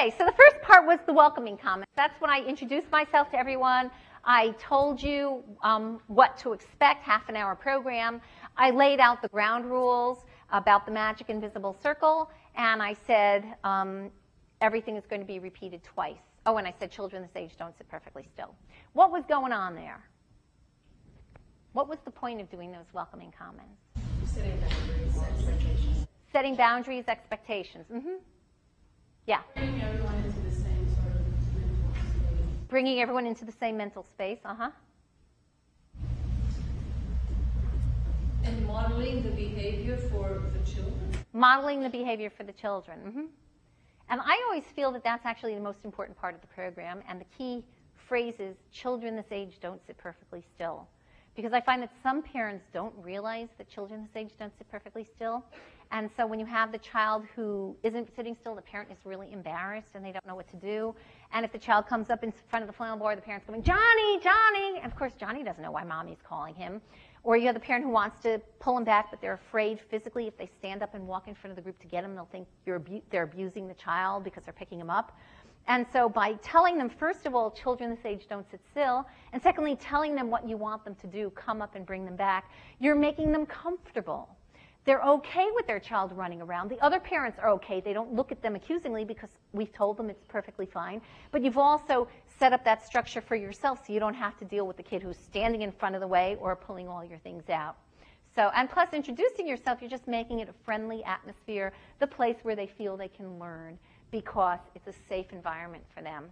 Okay, so the first part was the welcoming comments. That's when I introduced myself to everyone. I told you what to expect, half-an-hour program. I laid out the ground rules about the magic invisible circle, and I said everything is going to be repeated twice. Oh, and I said children this age don't sit perfectly still. What was going on there? What was the point of doing those welcoming comments? Setting boundaries, expectations. Setting boundaries, expectations. Yeah. Bringing everyone into the same sort of mental space. Bringing everyone into the same mental space. And modeling the behavior for the children. Modeling the behavior for the children. And I always feel that that's actually the most important part of the program. And the key phrase is, children this age don't sit perfectly still. Because I find that some parents don't realize that children this age don't sit perfectly still. And so when you have the child who isn't sitting still, the parent is really embarrassed and they don't know what to do. And if the child comes up in front of the flannel board, the parent's going, Johnny, Johnny. And of course, Johnny doesn't know why mommy's calling him. Or you have the parent who wants to pull him back, but they're afraid physically if they stand up and walk in front of the group to get him, they'll think they're abusing the child because they're picking him up. And so by telling them, first of all, children this age don't sit still, and secondly, telling them what you want them to do, come up and bring them back, you're making them comfortable. They're okay with their child running around. The other parents are okay. They don't look at them accusingly because we've told them it's perfectly fine. But you've also set up that structure for yourself so you don't have to deal with the kid who's standing in front of the way or pulling all your things out. So, and plus introducing yourself, you're just making it a friendly atmosphere, the place where they feel they can learn because it's a safe environment for them.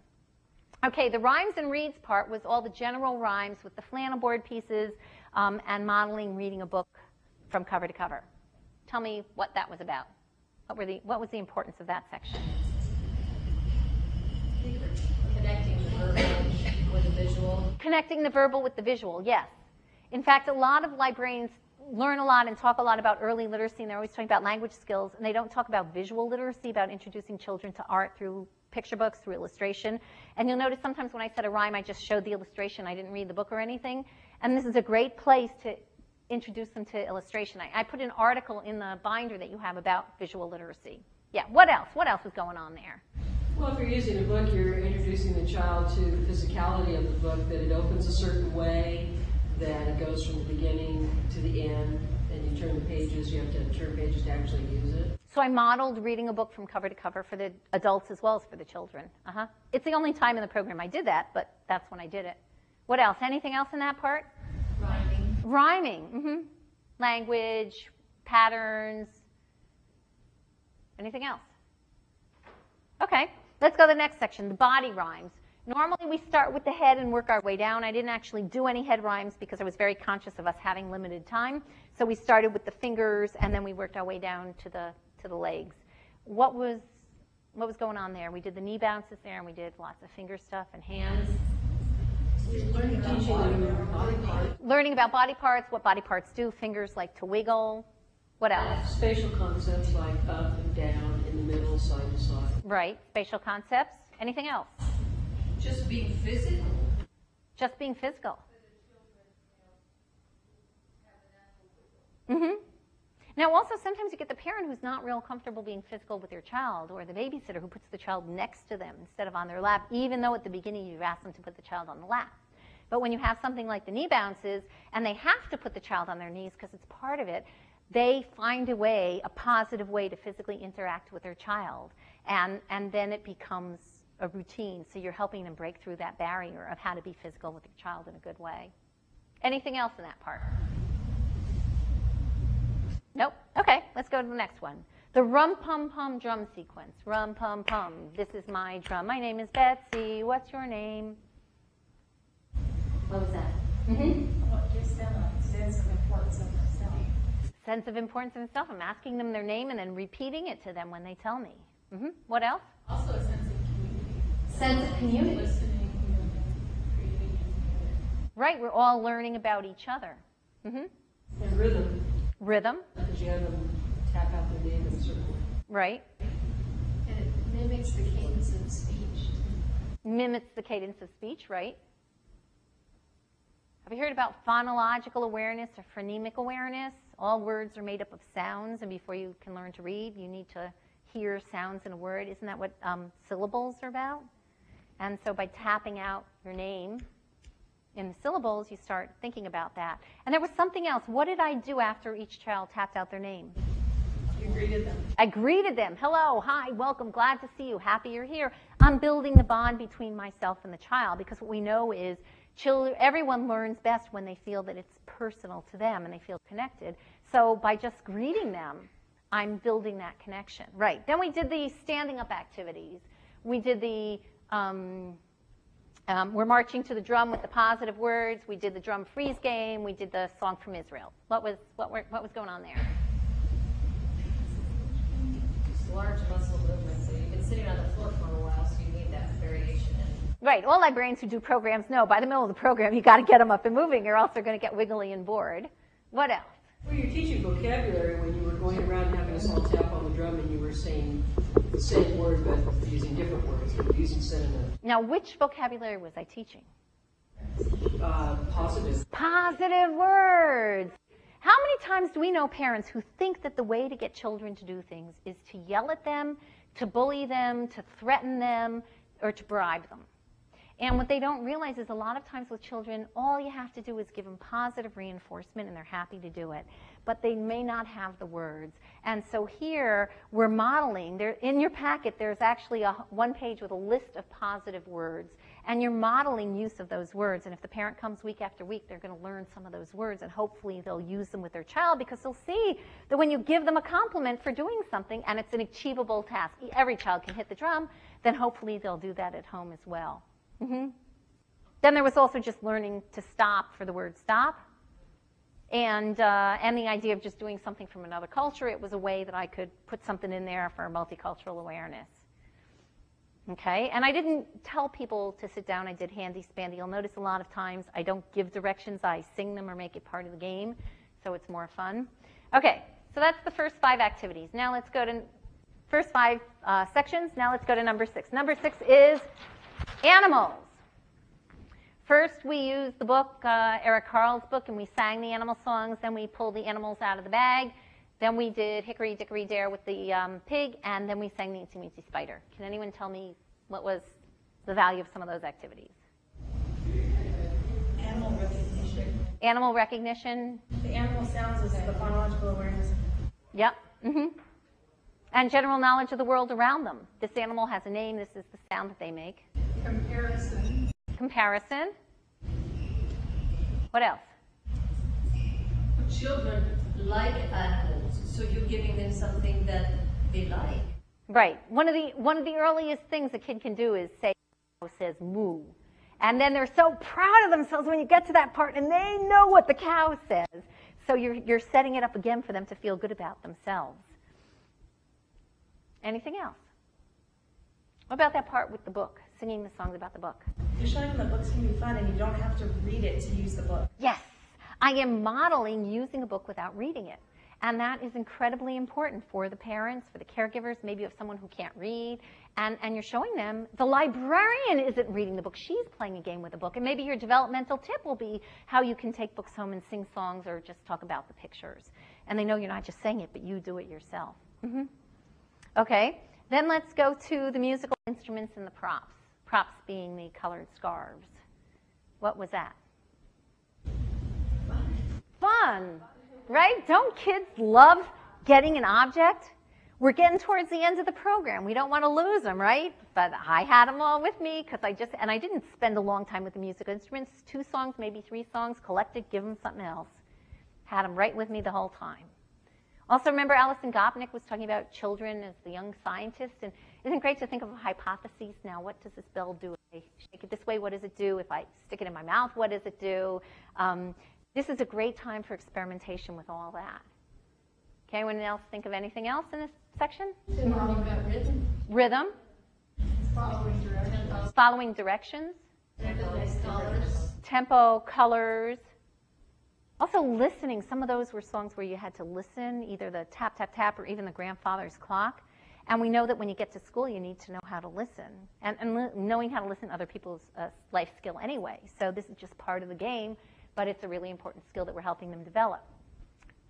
Okay, the rhymes and reads part was all the general rhymes with the flannel board pieces and modeling reading a book from cover to cover. Tell me what that was about. What was the importance of that section? Connecting the verbal with the visual. Connecting the verbal with the visual, yes. In fact, a lot of librarians learn a lot and talk a lot about early literacy, and they're always talking about language skills, and they don't talk about visual literacy, about introducing children to art through picture books, through illustration. And you'll notice sometimes when I said a rhyme, I just showed the illustration. I didn't read the book or anything. And this is a great place to introduce them to illustration. I put an article in the binder that you have about visual literacy. Yeah, what else? What else was going on there? Well, if you're using a book, you're introducing the child to the physicality of the book, that it opens a certain way, that it goes from the beginning to the end, and you turn the pages. You have to turn pages to actually use it. So I modeled reading a book from cover to cover for the adults as well as for the children. It's the only time in the program I did that, but that's when I did it. What else? Anything else in that part? Rhyming. Rhyming. Language, patterns. Anything else? Okay, let's go to the next section, the body rhymes. Normally we start with the head and work our way down. I didn't actually do any head rhymes because I was very conscious of us having limited time. So we started with the fingers and then we worked our way down to the legs. What was going on there? We did the knee bounces there and we did lots of finger stuff and hands. Learning about body parts, what body parts do, fingers like to wiggle. What else? Spatial concepts like up and down, in the middle, side to side. Right, spatial concepts. Anything else? Just being physical. Just being physical. Now also sometimes you get the parent who's not real comfortable being physical with their child, or the babysitter who puts the child next to them instead of on their lap, even though at the beginning you've asked them to put the child on the lap. But when you have something like the knee bounces and they have to put the child on their knees because it's part of it, they find a way, a positive way to physically interact with their child. And then it becomes a routine. So you're helping them break through that barrier of how to be physical with your child in a good way. Anything else in that part? Nope. Okay, let's go to the next one. The rum-pum-pum drum sequence. Rum-pum-pum. This is my drum. My name is Betsy. What's your name? What was that? What gives them a sense of importance of themselves? Sense of importance of themselves. I'm asking them their name and then repeating it to them when they tell me. What else? Also a sense of community. Sense of community. Listening, creating. Right, we're all learning about each other. And rhythm. Rhythm. Because you have them tap out their name in a certain way. Right. And it mimics the cadence of speech. Mimics the cadence of speech, right? Have you heard about phonological awareness or phonemic awareness? All words are made up of sounds, and before you can learn to read, you need to hear sounds in a word. Isn't that what syllables are about? And so by tapping out your name in the syllables, you start thinking about that. And there was something else. What did I do after each child tapped out their name? You greeted them. I greeted them. Hello, hi, welcome, glad to see you, happy you're here. I'm building the bond between myself and the child, because what we know is everyone learns best when they feel that it's personal to them and they feel connected. So by just greeting them, I'm building that connection. Right. Then we did the standing up activities. We did the, we're marching to the drum with the positive words. We did the drum freeze game. We did the song from Israel. What was going on there? Large muscle movements, so you've been sitting on the floor for a while, so you need that variation. Right. All librarians who do programs know by the middle of the program, you got to get them up and moving, or else they're going to get wiggly and bored. What else? Well, you're teaching vocabulary when you were going around and having us all tap on the drum and you were saying the same word but using different words, or using synonyms. Now, which vocabulary was I teaching? Positive. Positive words. How many times do we know parents who think that the way to get children to do things is to yell at them, to bully them, to threaten them, or to bribe them? And what they don't realize is a lot of times with children, all you have to do is give them positive reinforcement and they're happy to do it. But they may not have the words. And so here we're modeling. In your packet, there's actually one page with a list of positive words. And you're modeling use of those words. And if the parent comes week after week, they're going to learn some of those words. And hopefully they'll use them with their child, because they'll see that when you give them a compliment for doing something and it's an achievable task, every child can hit the drum, then hopefully they'll do that at home as well. Mm-hmm. Then there was also just learning to stop for the word stop. And the idea of just doing something from another culture. It was a way that I could put something in there for multicultural awareness. Okay, and I didn't tell people to sit down. I did handy-spandy. You'll notice a lot of times I don't give directions. I sing them or make it part of the game, so it's more fun. Okay, so that's the first 5 activities. Now let's go to first 5 sections. Now let's go to number 6. Number 6 is animals. First, we used the book, Eric Carle's book, and we sang the animal songs. Then we pulled the animals out of the bag. Then we did Hickory Dickory Dare with the pig, and then we sang the Itsy Bitsy Spider. Can anyone tell me what was the value of some of those activities? Animal recognition. Animal recognition. The animal sounds is the phonological awareness. Yep. Mm-hmm. And general knowledge of the world around them. This animal has a name. This is the sound that they make. Comparison. Comparison. What else? Children like animals, so you're giving them something that they like. Right. One of the earliest things a kid can do is say, cow says moo. And then they're so proud of themselves when you get to that part and they know what the cow says. So you're setting it up again for them to feel good about themselves. Anything else? What about that part with the book, singing the songs about the book? You're showing them the books can be fun and you don't have to read it to use the book. Yes. I am modeling using a book without reading it. And that is incredibly important for the parents, for the caregivers. Maybe you have someone who can't read, and you're showing them the librarian isn't reading the book. She's playing a game with the book. And maybe your developmental tip will be how you can take books home and sing songs or just talk about the pictures. And they know you're not just saying it, but you do it yourself. Mm-hmm. Okay, then let's go to the musical instruments and the props. Props being the colored scarves. What was that? Fun, right? Don't kids love getting an object? We're getting towards the end of the program. We don't want to lose them, right? But I had them all with me because I didn't spend a long time with the musical instruments. 2 songs, maybe 3 songs, collected, give them something else. Had them right with me the whole time. Also, remember Alison Gopnik was talking about children as the young scientists, and isn't it great to think of hypotheses now? What does this bell do? If I shake it this way, what does it do? If I stick it in my mouth, what does it do? This is a great time for experimentation with all that. Okay, anyone else think of anything else in this section? Talking about rhythm. Rhythm. Following directions. Following directions. Colors. Tempo, colors. Also listening. Some of those were songs where you had to listen, either the tap, tap, tap, or even the grandfather's clock. And we know that when you get to school, you need to know how to listen. And knowing how to listen to other people's life skill anyway. So this is just part of the game, but it's a really important skill that we're helping them develop.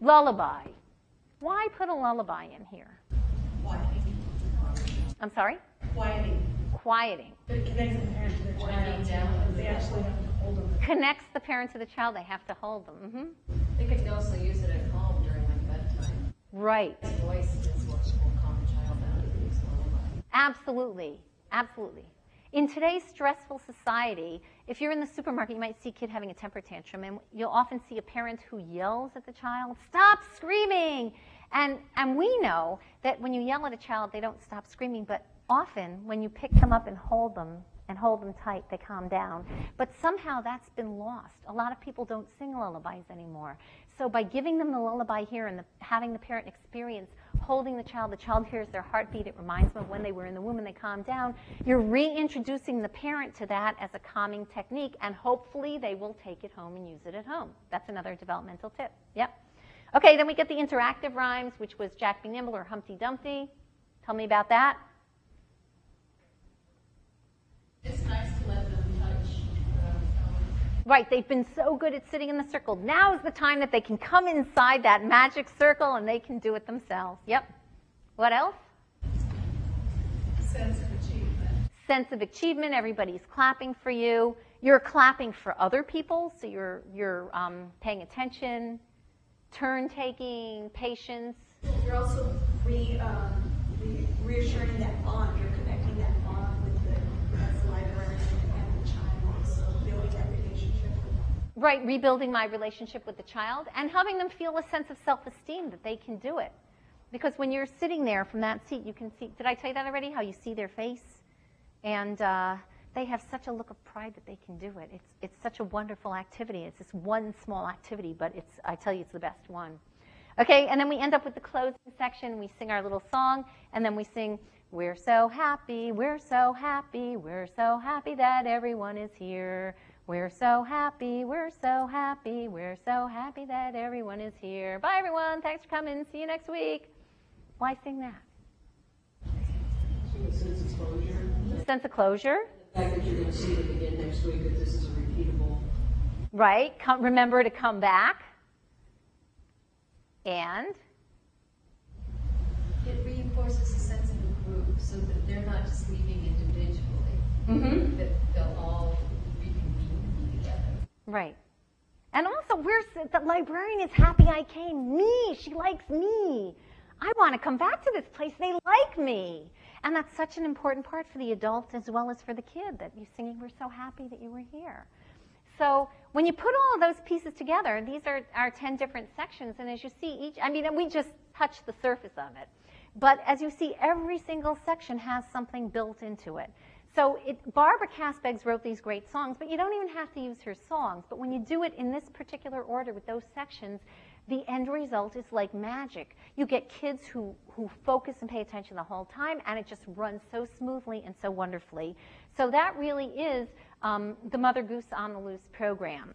Lullaby. Why put a lullaby in here? Why? I'm sorry? Quieting. Quieting. But it connects the parent to the child. They actually have to hold them. Connects the parent to the child. They have to hold them. They could also use it at home during like bedtime. Right. His voice is what will calm the child down and use a lullaby. Absolutely. Absolutely. In today's stressful society, if you're in the supermarket, you might see a kid having a temper tantrum, and you'll often see a parent who yells at the child, "Stop screaming!" And we know that when you yell at a child, they don't stop screaming, but often when you pick them up and hold them tight, they calm down. But somehow that's been lost. A lot of people don't sing lullabies anymore. So by giving them the lullaby here and having the parent experience holding the child hears their heartbeat, it reminds them of when they were in the womb and they calm down, you're reintroducing the parent to that as a calming technique, and hopefully they will take it home and use it at home. That's another developmental tip. Yep. Okay, then we get the interactive rhymes, which was Jack Be Nimble or Humpty Dumpty. Tell me about that. It's nice to let them touch. Right, they've been so good at sitting in the circle. Now is the time that they can come inside that magic circle and they can do it themselves. Yep. What else? Sense of achievement. Sense of achievement. Everybody's clapping for you. You're clapping for other people, so you're paying attention, turn taking, patience. You're also reassuring that bond. You're connecting that bond with the librarian and the child, so building that relationship. Right, rebuilding my relationship with the child and having them feel a sense of self-esteem that they can do it. Because when you're sitting there from that seat, you can see, did I tell you that already, how you see their face? And they have such a look of pride that they can do it. It's such a wonderful activity. It's this one small activity, but I tell you, it's the best one. Okay, and then we end up with the closing section. We sing our little song, and then we sing, "We're so happy, we're so happy, we're so happy that everyone is here. We're so happy, we're so happy, we're so happy that everyone is here. Bye, everyone. Thanks for coming. See you next week." Why sing that? So a sense of closure. Sense of closure. The fact that you're going to see it again next week, that this is a repeatable. Right. Remember to come back. And It reinforces a sense of a group so that they're not just leaving individually, that they'll all reconvene together. right. And also, the librarian is happy I came. Me, she likes me. I want to come back to this place. They like me. And that's such an important part for the adult as well as for the kid, that you're singing, "We're so happy that you were here." So when you put all of those pieces together, these are our 10 different sections. And as you see we just touched the surface of it. But as you see, every single section has something built into it. So Barbara Kasbeggs wrote these great songs, but you don't even have to use her songs. But when you do it in this particular order with those sections, the end result is like magic. You get kids who focus and pay attention the whole time, and it just runs so smoothly and so wonderfully. So that really is the Mother Goose on the Loose program.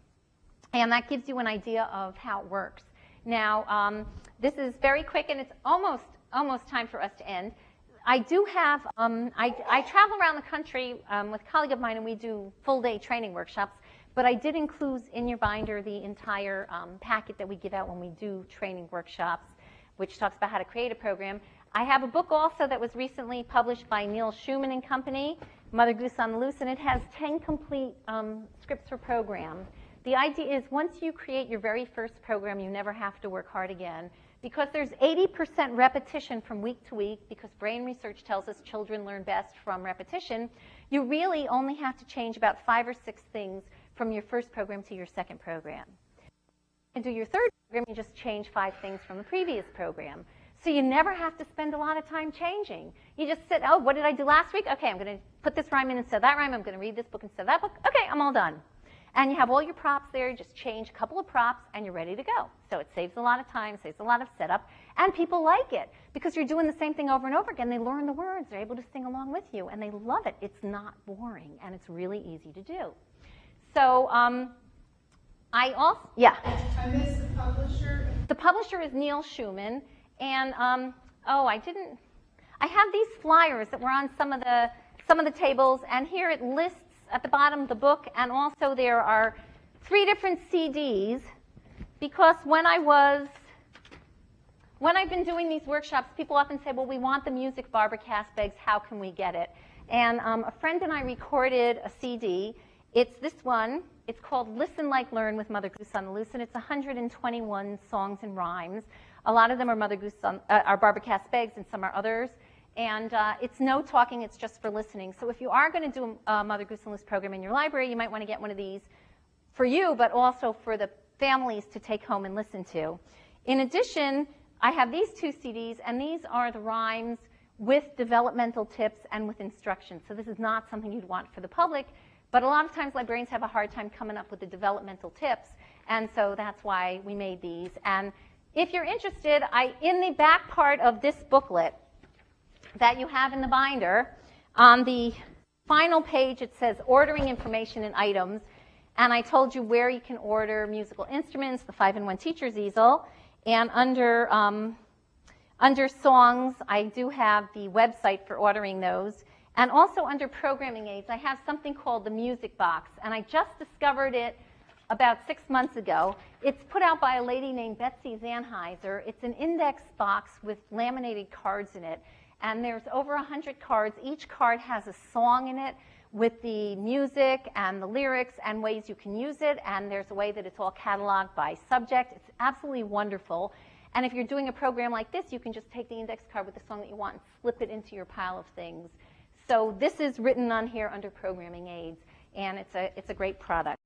And that gives you an idea of how it works. Now, this is very quick, and it's almost time for us to end. I do have, I travel around the country with a colleague of mine, and we do full-day training workshops. But I did include in your binder the entire packet that we give out when we do training workshops, which talks about how to create a program. I have a book also that was recently published by Neil Schumann and Company, Mother Goose on the Loose, and it has 10 complete scripts for programs. The idea is once you create your very first program, you never have to work hard again, because there's 80% repetition from week to week, because brain research tells us children learn best from repetition. You really only have to change about 5 or 6 things from your first program to your second program. And do your third program, you just change 5 things from the previous program. So you never have to spend a lot of time changing. You just sit, oh, what did I do last week? Okay, I'm going to put this rhyme in instead of that rhyme. I'm going to read this book instead of that book. Okay, I'm all done. And you have all your props there. You just change a couple of props, and you're ready to go. So it saves a lot of time, saves a lot of setup, and people like it because you're doing the same thing over and over again. They learn the words. They're able to sing along with you, and they love it. It's not boring, and it's really easy to do. So I missed the publisher. The publisher is Neil Schumann, and I have these flyers that were on some of the tables, and here it lists at the bottom of the book, and also there are 3 different CDs, because when I was when I've been doing these workshops, people often say, well, we want the music Barbara Cass begs, how can we get it? And a friend and I recorded a CD. It's this one. It's called Listen Like Learn with Mother Goose on the Loose, and it's 121 songs and rhymes. A lot of them are are Barbara Cass begs, and some are others. And it's no talking, it's just for listening. So if you are going to do a Mother Goose on the Loose program in your library, you might want to get one of these for you, but also for the families to take home and listen to. In addition, I have these two CDs, and these are the rhymes with developmental tips and with instructions. So this is not something you'd want for the public, but a lot of times librarians have a hard time coming up with the developmental tips, and so that's why we made these. And if you're interested, in the back part of this booklet that you have in the binder, on the final page it says ordering information and items, and I told you where you can order musical instruments, the 5-in-1 teacher's easel, and under songs, I do have the website for ordering those. And also under programming aids, I have something called the Music Box. And I just discovered it about 6 months ago. It's put out by a lady named Betsy Diamant-Cohen. It's an index box with laminated cards in it. And there's over 100 cards. Each card has a song in it with the music and the lyrics and ways you can use it. And there's a way that it's all cataloged by subject. It's absolutely wonderful. And if you're doing a program like this, you can just take the index card with the song that you want and slip it into your pile of things. So this is written on here under programming aids, and it's a great product.